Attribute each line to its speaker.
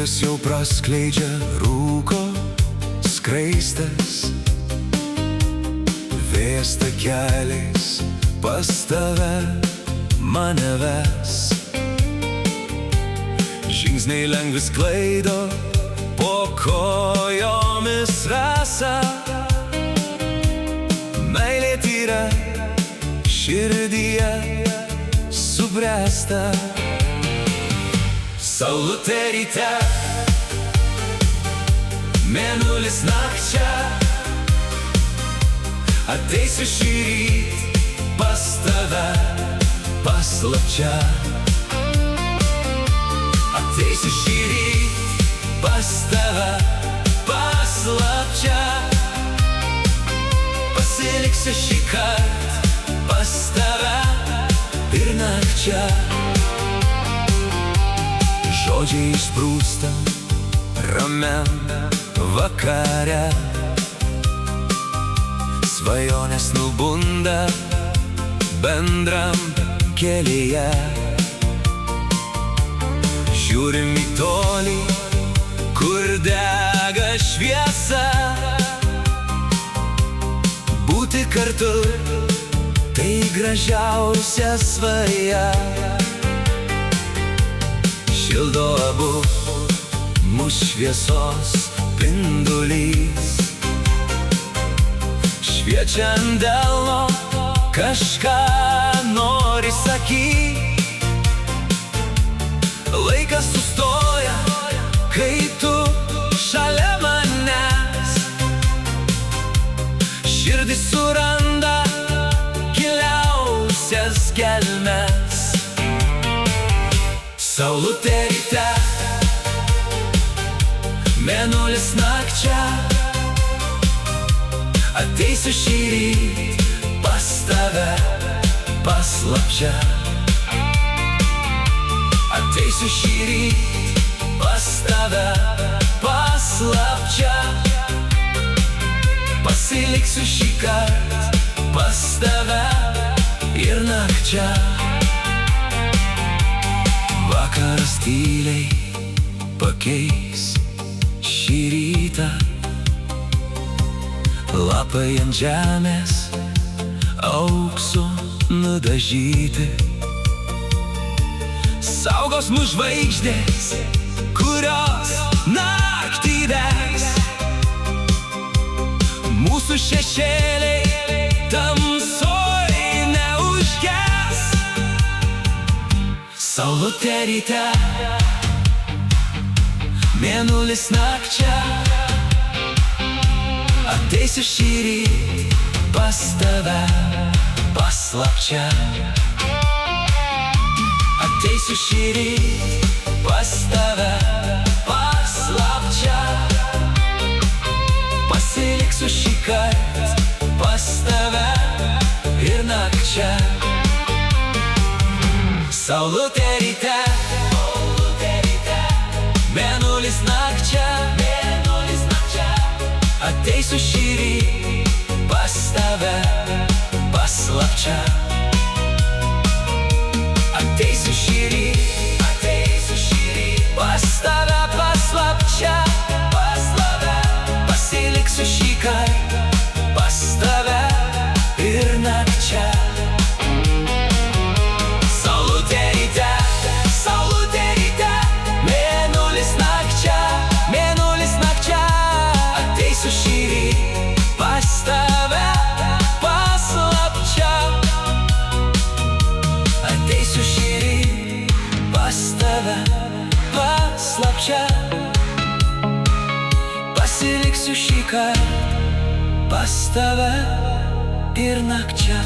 Speaker 1: Vėjas jau praskleidžia rūko skraistes, vėjas takeliais pas tave mane ves. Žingsniai lengvi sklaido po kojomis rasa, meilė tyra širdyje subręsta. Saulutė ryte, mėnulis nakčia, ateisiu šįryt pas tave paslapčia. Ateisiu šįryt pas tave paslapčia, pasiliksiu šįkart pas tave ir nakčia. Žodžiai išsprūsta ramiam vakare, svajonės nubunda bendram kelyje. Žiūrim į tolį, kur dega šviesa, būti kartu tai gražiausia svaja. Šildo abu mūsų šviesos spindulys, šviečiant delno kažką nori sakyt. Laikas sustoja, kai tu šalia manęs, širdis suranda giliausias gelmes. Saulutė ryte, mėnulis nakčia, ateisiu šįryt pas tave paslapčia. Ateisiu šįryt pas tave paslapčia, pasiliksiu šįkart pas tave ir nakčia. Vakaras tyliai pakeis šį rytą, lapai ant žemės auksu nudažyti. Saugos mus žvaigždės, kurios naktį degs, mūsų šešėliai tamsoj neužges. Saulutė ryte, mėnulis nakčia, ateisiu šįryt pas tave paslapčia. Ateisiu šįryt pas tave paslapčia, pasiliksiu šįkart pas tave ir nakčia. Saulutė ryte, mėnulis nakčia, ateisiu šįryt pas tave paslapčia. Ateisiu šįryt pas tave paslapčia, pasiliksiu šįkart pas tave ir nakčia. Saulutė ryte, mėnulis nakčia, ateisiu šįryt pas tave paslapčia. Ateisiu šįryt pas tave paslapčia, pasiliksiu šįkart pas tave ir nakčia.